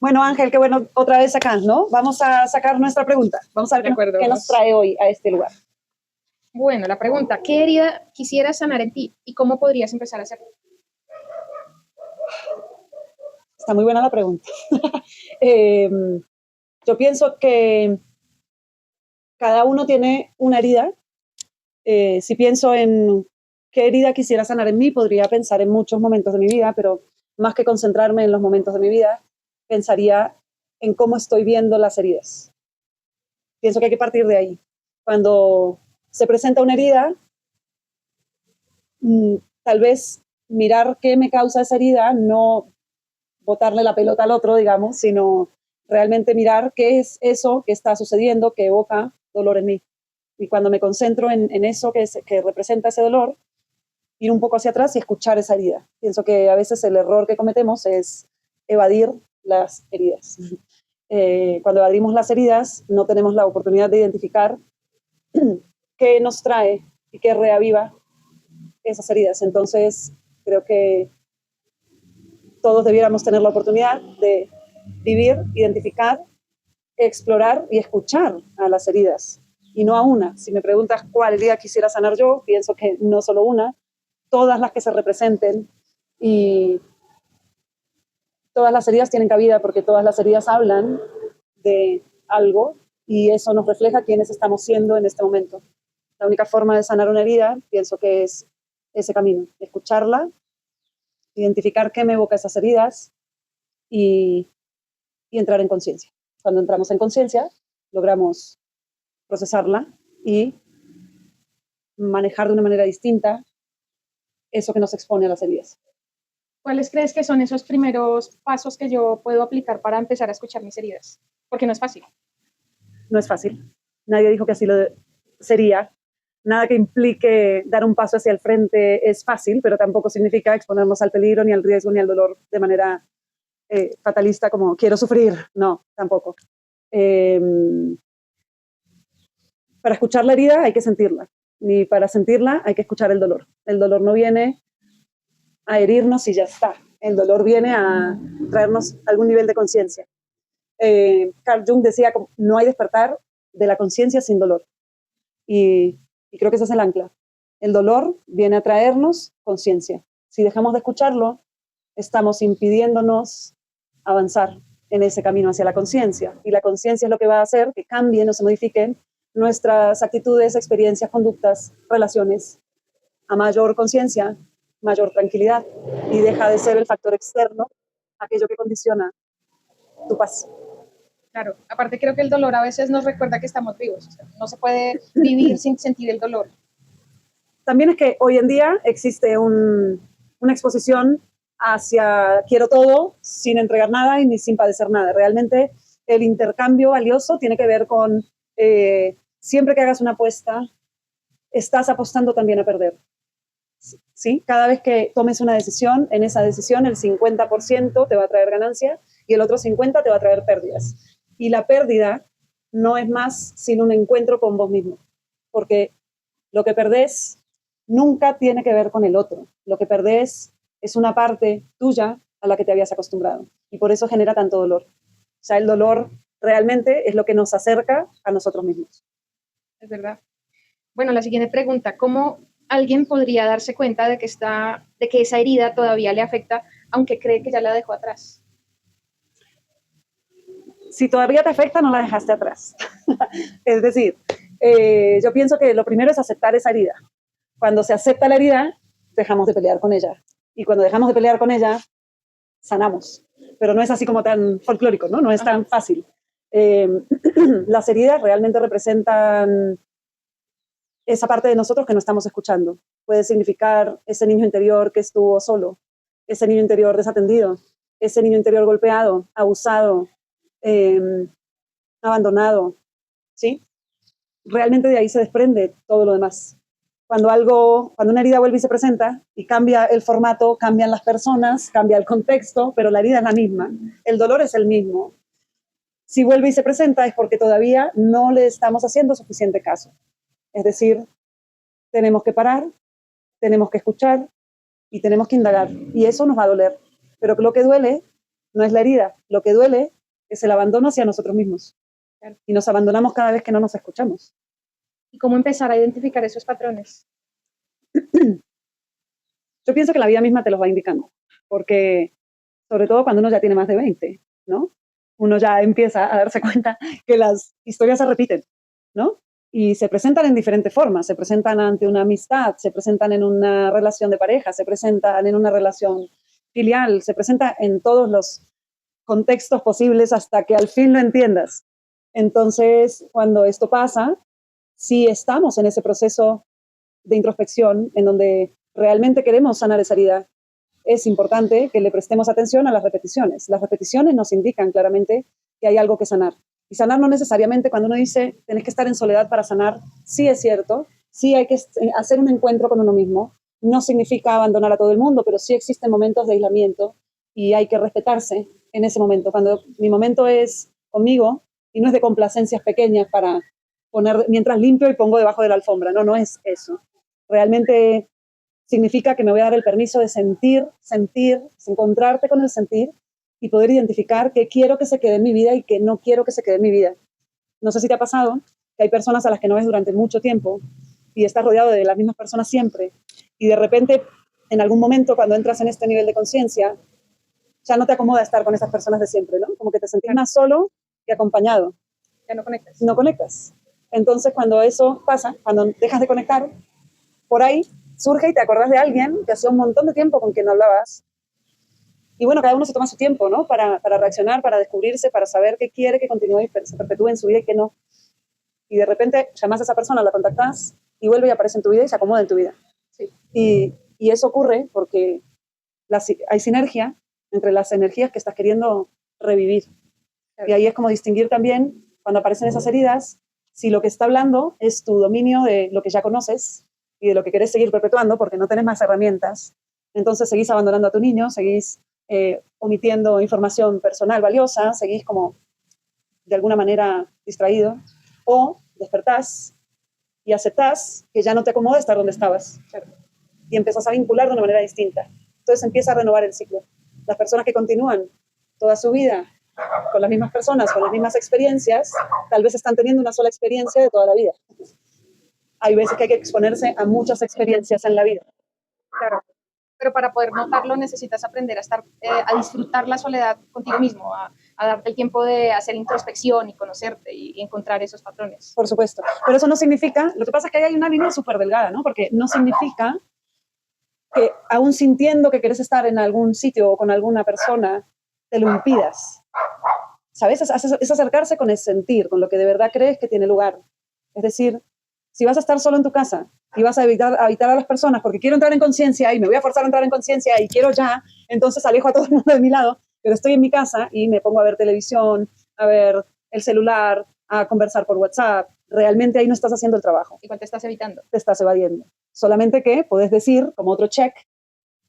Bueno, Ángel, qué bueno otra vez acá, ¿no? Vamos a sacar nuestra pregunta. Vamos a ver De acuerdo, qué nos vamos. trae hoy a este lugar. Bueno, la pregunta, ¿qué herida quisieras sanar en ti y cómo podrías empezar a hacerlo? Está muy buena la pregunta. Eh, yo pienso que cada uno tiene una herida. Si pienso en qué herida quisiera sanar en mí, podría pensar en muchos momentos de mi vida, pero más que concentrarme en los momentos de mi vida, pensaría en cómo estoy viendo las heridas. Pienso que hay que partir de ahí. Cuando se presenta una herida, tal vez mirar qué me causa esa herida, no botarle la pelota al otro, digamos, sino realmente mirar qué es eso que está sucediendo, que evoca dolor en mí. Y cuando me concentro en eso que representa ese dolor, ir un poco hacia atrás y escuchar esa herida. Pienso que a veces el error que cometemos es evadir las heridas. Cuando evadimos las heridas, no tenemos la oportunidad de identificar qué nos trae y qué reaviva esas heridas. Entonces, creo que todos debiéramos tener la oportunidad de vivir, identificar, explorar y escuchar a las heridas y no a una. Si me preguntas cuál herida quisiera sanar yo, pienso que no solo una, todas las que se representen, y todas las heridas tienen cabida porque todas las heridas hablan de algo y eso nos refleja quiénes estamos siendo en este momento. La única forma de sanar una herida, pienso que es ese camino, escucharla, identificar qué me evoca esas heridas y, y entrar en conciencia. Cuando entramos en conciencia, logramos procesarla y manejar de una manera distinta eso que nos expone a las heridas. ¿Cuáles crees que son esos primeros pasos que yo puedo aplicar para empezar a escuchar mis heridas? Porque no es fácil. No es fácil. Nadie dijo que así lo sería. Nada que implique dar un paso hacia el frente es fácil, pero tampoco significa exponernos al peligro, ni al riesgo, ni al dolor de manera fatalista, como quiero sufrir. No, tampoco. Eh, para escuchar la herida hay que sentirla, y para sentirla hay que escuchar el dolor. El dolor no viene a herirnos y ya está. El dolor viene a traernos algún nivel de conciencia. Carl Jung decía, no hay despertar de la conciencia sin dolor. Y, y creo que ese es el ancla. El dolor viene a traernos conciencia. Si dejamos de escucharlo, estamos impidiéndonos avanzar en ese camino hacia la conciencia. Y la conciencia es lo que va a hacer que cambien o se modifiquen nuestras actitudes, experiencias, conductas, relaciones. A mayor conciencia, mayor tranquilidad. Y deja de ser el factor externo, aquello que condiciona tu paz. Claro, aparte creo que el dolor a veces nos recuerda que estamos vivos. O sea, no se puede vivir sin sentir el dolor. También es que hoy en día existe una exposición hacia quiero todo sin entregar nada y ni sin padecer nada. Realmente el intercambio valioso tiene que ver con siempre que hagas una apuesta, estás apostando también a perder. ¿Sí? Cada vez que tomes una decisión, en esa decisión el 50% te va a traer ganancia y el otro 50% te va a traer pérdidas. Y la pérdida no es más sino un encuentro con vos mismo, porque lo que perdés nunca tiene que ver con el otro. Lo que perdés es una parte tuya a la que te habías acostumbrado y por eso genera tanto dolor. O sea, el dolor realmente es lo que nos acerca a nosotros mismos. Es verdad. Bueno, la siguiente pregunta, ¿cómo alguien podría darse cuenta de que esa herida todavía le afecta, aunque cree que ya la dejó atrás? Si todavía te afecta, no la dejaste atrás. Es decir, yo pienso que lo primero es aceptar esa herida. Cuando se acepta la herida, dejamos de pelear con ella. Y cuando dejamos de pelear con ella, sanamos. Pero no es así como tan folclórico, ¿no? No es tan fácil. Eh, las heridas realmente representan esa parte de nosotros que no estamos escuchando. Puede significar ese niño interior que estuvo solo, ese niño interior desatendido, ese niño interior golpeado, abusado, eh, abandonado, ¿sí? Realmente de ahí se desprende todo lo demás. Cuando una herida vuelve y se presenta y cambia el formato, cambian las personas, cambia el contexto, pero la herida es la misma, el dolor es el mismo. Si vuelve y se presenta es porque todavía no le estamos haciendo suficiente caso. Es decir, tenemos que parar, tenemos que escuchar y tenemos que indagar. Y eso nos va a doler. Pero lo que duele no es la herida. Lo que duele es el abandono hacia nosotros mismos. Y nos abandonamos cada vez que no nos escuchamos. ¿Y cómo empezar a identificar esos patrones? Yo pienso que la vida misma te los va indicando, porque sobre todo cuando uno ya tiene más de 20, ¿no? Uno ya empieza a darse cuenta que las historias se repiten, ¿no? Y se presentan en diferentes formas, se presentan ante una amistad, se presentan en una relación de pareja, se presentan en una relación filial, se presenta en todos los contextos posibles hasta que al fin lo entiendas. Entonces, cuando esto pasa, si estamos en ese proceso de introspección en donde realmente queremos sanar esa herida, es importante que le prestemos atención a las repeticiones. Las repeticiones nos indican claramente que hay algo que sanar. Y sanar no necesariamente cuando uno dice tenés que estar en soledad para sanar, sí es cierto, sí hay que hacer un encuentro con uno mismo. No significa abandonar a todo el mundo, pero sí existen momentos de aislamiento y hay que respetarse en ese momento. Cuando mi momento es conmigo y no es de complacencias pequeñas para poner mientras limpio y pongo debajo de la alfombra. No, no es eso. Realmente significa que me voy a dar el permiso de sentir, encontrarte con el sentir y poder identificar qué quiero que se quede en mi vida y qué no quiero que se quede en mi vida. No sé si te ha pasado que hay personas a las que no ves durante mucho tiempo y estás rodeado de las mismas personas siempre y de repente en algún momento cuando entras en este nivel de conciencia ya no te acomoda estar con esas personas de siempre, ¿no? Como que te sentís más solo que acompañado. Ya no conectas. No conectas. Entonces cuando eso pasa, cuando dejas de conectar, por ahí surge y te acordás de alguien que hacía un montón de tiempo con quien no hablabas. Y bueno, cada uno se toma su tiempo, ¿no? Para reaccionar, para descubrirse, para saber qué quiere que continúe y se perpetúe en su vida y qué no. Y de repente llamas a esa persona, la contactás y vuelve y aparece en tu vida y se acomoda en tu vida. Sí. Y eso ocurre porque hay sinergia entre las energías que estás queriendo revivir. Claro. Y ahí es como distinguir también, cuando aparecen esas heridas, si lo que está hablando es tu dominio de lo que ya conoces y de lo que querés seguir perpetuando porque no tenés más herramientas. Entonces seguís abandonando a tu niño, seguís omitiendo información personal valiosa, seguís como de alguna manera distraído, o despertás y aceptás que ya no te acomoda estar donde estabas, claro, y empezás a vincular de una manera distinta. Entonces empieza a renovar el ciclo. Las personas que continúan toda su vida con las mismas personas, con las mismas experiencias, tal vez están teniendo una sola experiencia de toda la vida. Hay veces que hay que exponerse a muchas experiencias en la vida. Claro. Pero para poder notarlo necesitas aprender a estar, a disfrutar la soledad contigo mismo, a darte el tiempo de hacer introspección y conocerte y encontrar esos patrones. Por supuesto. Pero eso no significa, lo que pasa es que ahí hay una línea súper delgada, ¿no? Porque no significa que aún sintiendo que quieres estar en algún sitio o con alguna persona, te lo impidas. ¿Sabes? Es acercarse con el sentir, con lo que de verdad crees que tiene lugar. Es decir, si vas a estar solo en tu casa y vas a evitar a las personas porque quiero entrar en conciencia y me voy a forzar a entrar en conciencia y quiero ya, entonces alejo a todo el mundo de mi lado, pero estoy en mi casa y me pongo a ver televisión, a ver el celular, a conversar por WhatsApp, realmente ahí no estás haciendo el trabajo. Igual te estás evitando. Te estás evadiendo. Solamente que puedes decir, como otro check,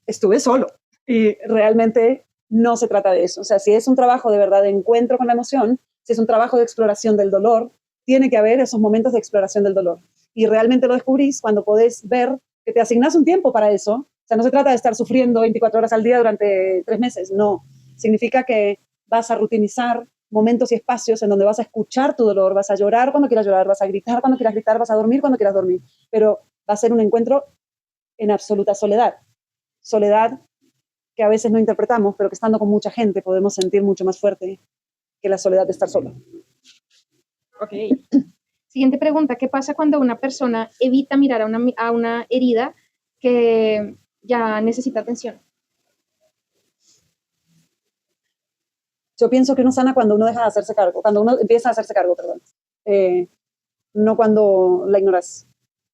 estuve solo. Y realmente no se trata de eso. O sea, si es un trabajo de verdad de encuentro con la emoción, si es un trabajo de exploración del dolor, tiene que haber esos momentos de exploración del dolor. Y realmente lo descubrís cuando podés ver que te asignas un tiempo para eso. O sea, no se trata de estar sufriendo 24 horas al día durante 3 meses, no. Significa que vas a rutinizar momentos y espacios en donde vas a escuchar tu dolor, vas a llorar cuando quieras llorar, vas a gritar cuando quieras gritar, vas a dormir cuando quieras dormir, pero va a ser un encuentro en absoluta soledad. Soledad que a veces no interpretamos, pero que estando con mucha gente podemos sentir mucho más fuerte que la soledad de estar solo. Ok. Siguiente pregunta, ¿qué pasa cuando una persona evita mirar a una herida que ya necesita atención? Yo pienso que uno sana cuando uno deja de hacerse cargo, cuando uno empieza a hacerse cargo, perdón. No cuando la ignoras.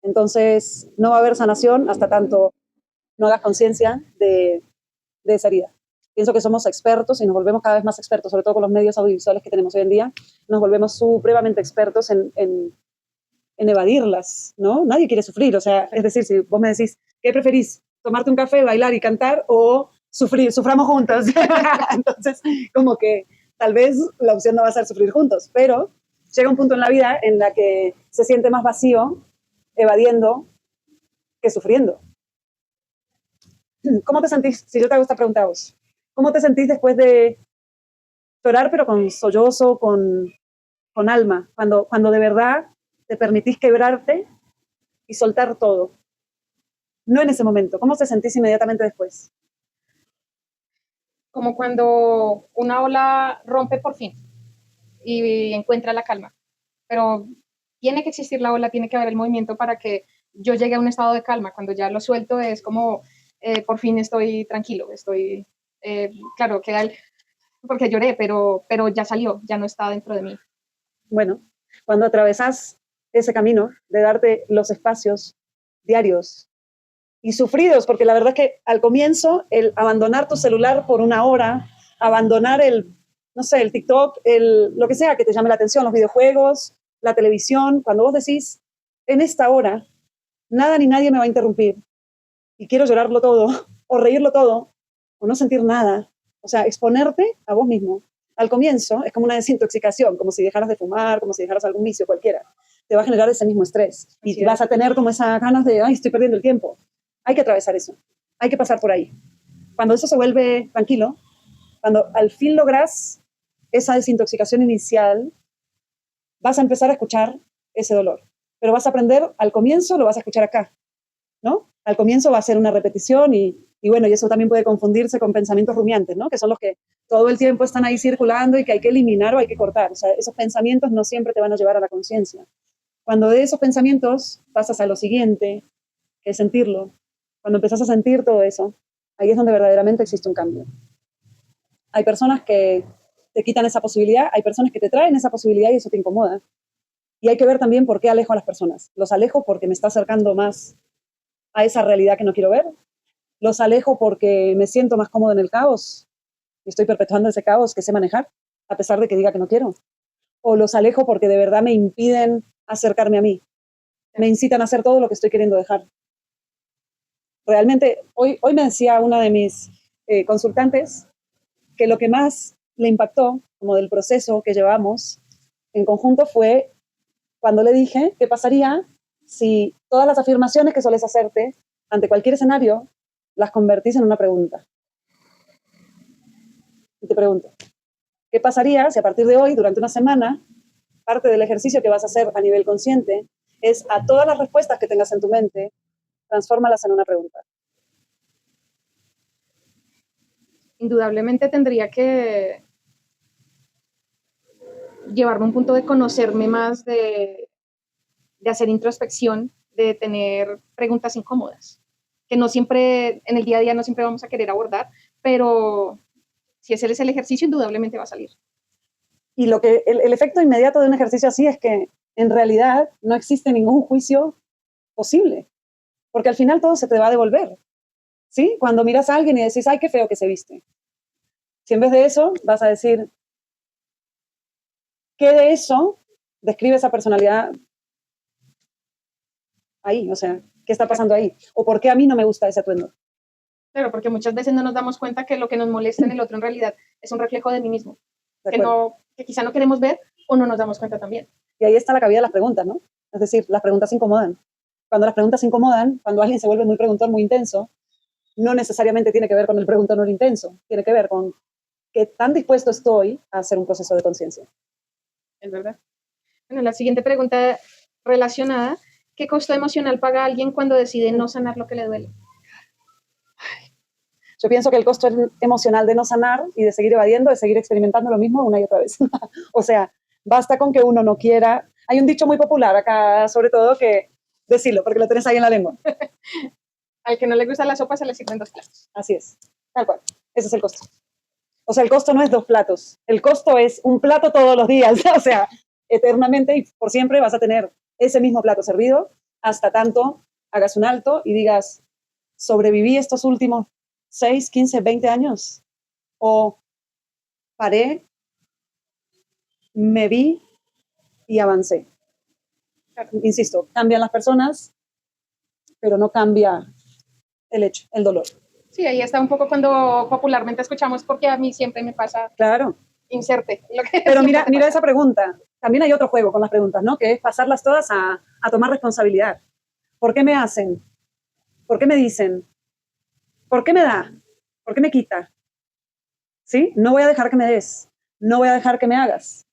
Entonces, no va a haber sanación hasta tanto no hagas conciencia de esa herida. Pienso que somos expertos y nos volvemos cada vez más expertos, sobre todo con los medios audiovisuales que tenemos hoy en día, nos volvemos supremamente expertos en evadirlas, ¿no? Nadie quiere sufrir, o sea, es decir, si vos me decís, ¿qué preferís? ¿Tomarte un café, bailar y cantar o sufrir? Suframos juntos. Entonces, como que tal vez la opción no va a ser sufrir juntos, pero llega un punto en la vida en la que se siente más vacío evadiendo que sufriendo. ¿Cómo te sentís? Si yo te hago esta pregunta a vos, ¿cómo te sentís después de Llorar, pero con sollozo, con alma, cuando de verdad te permitís quebrarte y soltar todo. No en ese momento. ¿Cómo te sentís inmediatamente después? Como cuando una ola rompe por fin y encuentra la calma. Pero tiene que existir la ola, tiene que haber el movimiento para que yo llegue a un estado de calma. Cuando ya lo suelto es como, por fin estoy tranquilo, estoy, claro, queda el, porque lloré, pero ya salió, ya no está dentro de mí. Bueno, cuando atravesás ese camino de darte los espacios diarios y sufridos, porque la verdad es que al comienzo el abandonar tu celular por una hora, abandonar no sé, el TikTok, lo que sea que te llame la atención, los videojuegos, la televisión, cuando vos decís, en esta hora, nada ni nadie me va a interrumpir y quiero llorarlo todo, o reírlo todo, o no sentir nada, o sea, exponerte a vos mismo. Al comienzo es como una desintoxicación, como si dejaras de fumar, como si dejaras algún vicio cualquiera. Te va a generar ese mismo estrés y vas a tener como esas ganas de, ay, estoy perdiendo el tiempo. Hay que atravesar eso, hay que pasar por ahí. Cuando eso se vuelve tranquilo, cuando al fin logras esa desintoxicación inicial, vas a empezar a escuchar ese dolor. Pero vas a aprender, al comienzo lo vas a escuchar acá, ¿no? Al comienzo va a ser una repetición y bueno, y eso también puede confundirse con pensamientos rumiantes, ¿no? Que son los que todo el tiempo están ahí circulando y que hay que eliminar o hay que cortar. O sea, esos pensamientos no siempre te van a llevar a la conciencia. Cuando de esos pensamientos pasas a lo siguiente, que es sentirlo, cuando empezás a sentir todo eso, ahí es donde verdaderamente existe un cambio. Hay personas que te quitan esa posibilidad, hay personas que te traen esa posibilidad y eso te incomoda. Y hay que ver también por qué alejo a las personas. Los alejo porque me está acercando más a esa realidad que no quiero ver. Los alejo porque me siento más cómodo en el caos y estoy perpetuando ese caos que sé manejar, a pesar de que diga que no quiero. O los alejo porque de verdad me impiden acercarme a mí, me incitan a hacer todo lo que estoy queriendo dejar. Realmente, hoy me decía una de mis consultantes que lo que más le impactó, como del proceso que llevamos en conjunto, fue cuando le dije qué pasaría si todas las afirmaciones que sueles hacerte ante cualquier escenario las convertís en una pregunta. Y te pregunto, ¿qué pasaría si a partir de hoy, durante una semana, parte del ejercicio que vas a hacer a nivel consciente es a todas las respuestas que tengas en tu mente, transfórmalas en una pregunta? Indudablemente tendría que llevarme a un punto de conocerme más, de hacer introspección, de tener preguntas incómodas, que no siempre, en el día a día no siempre vamos a querer abordar, pero si ese es el ejercicio, indudablemente va a salir. Y el efecto inmediato de un ejercicio así es que en realidad no existe ningún juicio posible, porque al final todo se te va a devolver, ¿sí? Cuando miras a alguien y decís, ay, qué feo que se viste. Si en vez de eso vas a decir, ¿qué de eso describe esa personalidad ahí? O sea, ¿qué está pasando ahí? ¿O por qué a mí no me gusta ese atuendo? Claro, porque muchas veces no nos damos cuenta que lo que nos molesta en el otro en realidad es un reflejo de mí mismo, que quizá no queremos ver o no nos damos cuenta también. Y ahí está la cabida de las preguntas, ¿no? Es decir, las preguntas incomodan. Cuando las preguntas incomodan, cuando alguien se vuelve muy preguntón, muy intenso, no necesariamente tiene que ver con el preguntón intenso, tiene que ver con qué tan dispuesto estoy a hacer un proceso de conciencia. Es verdad. Bueno, la siguiente pregunta relacionada, ¿qué costo emocional paga alguien cuando decide no sanar lo que le duele? Yo pienso que el costo emocional de no sanar y de seguir evadiendo es seguir experimentando lo mismo una y otra vez. O sea, basta con que uno no quiera. Hay un dicho muy popular acá, sobre todo, que decirlo, porque lo tenés ahí en la lengua. Al que no le gusta la sopa se le sirven 2 platos. Así es, tal cual. Ese es el costo. O sea, el costo no es 2 platos. El costo es un plato todos los días. O sea, eternamente y por siempre vas a tener ese mismo plato servido hasta tanto hagas un alto y digas, sobreviví estos últimos 6, 15, 20 años. O paré, me vi y avancé. Insisto, cambian las personas, pero no cambia el hecho, el dolor. Sí, ahí está un poco cuando popularmente escuchamos, porque a mí siempre me pasa. Claro. Inserte. Pero mira esa pregunta. También hay otro juego con las preguntas, ¿no? Que es pasarlas todas a tomar responsabilidad. ¿Por qué me hacen? ¿Por qué me dicen? ¿Por qué me da? ¿Por qué me quita? ¿Sí? No voy a dejar que me des. no voy a dejar que me hagas.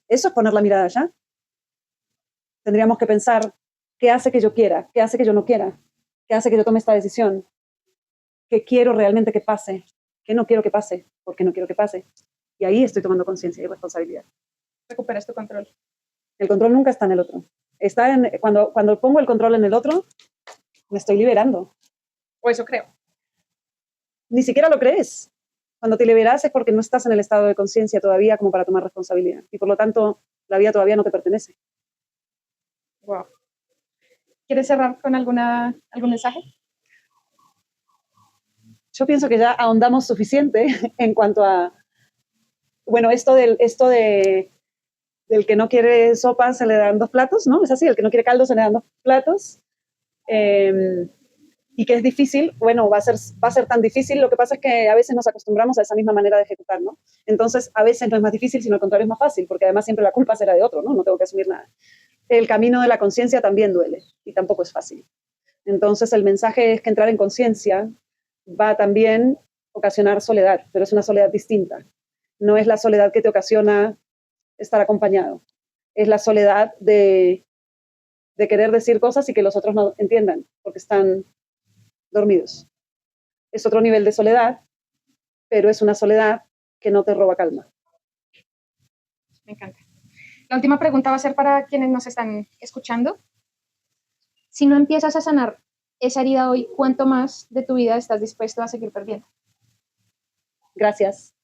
Eso es poner la mirada allá. Tendríamos que pensar qué hace que yo quiera, qué hace que yo no quiera, qué hace que yo tome esta decisión, qué quiero realmente que pase, qué no quiero que pase, por qué no quiero que pase. Y ahí estoy tomando conciencia y responsabilidad. Recuperas tu control. El control nunca está en el otro. Cuando pongo el control en el otro, me estoy liberando. O eso creo. Ni siquiera lo crees. Cuando te liberas es porque no estás en el estado de conciencia todavía como para tomar responsabilidad. Y por lo tanto, la vida todavía no te pertenece. Wow. ¿Quieres cerrar con algún mensaje? Yo pienso que ya ahondamos suficiente en cuanto a, bueno, esto del que no quiere sopa se le dan 2 platos, ¿no? Es así, el que no quiere caldo se le dan 2 platos. Y que es difícil, bueno, va a ser tan difícil, lo que pasa es que a veces nos acostumbramos a esa misma manera de ejecutar, ¿no? Entonces, a veces no es más difícil, sino al contrario es más fácil, porque además siempre la culpa será de otro, ¿no? No tengo que asumir nada. El camino de la conciencia también duele y tampoco es fácil. Entonces, el mensaje es que entrar en conciencia va también a ocasionar soledad, pero es una soledad distinta. No es la soledad que te ocasiona estar acompañado, es la soledad de querer decir cosas y que los otros no entiendan, porque están dormidos. Es otro nivel de soledad, pero es una soledad que no te roba calma. Me encanta. La última pregunta va a ser para quienes nos están escuchando. Si no empiezas a sanar esa herida hoy, ¿cuánto más de tu vida estás dispuesto a seguir perdiendo? Gracias.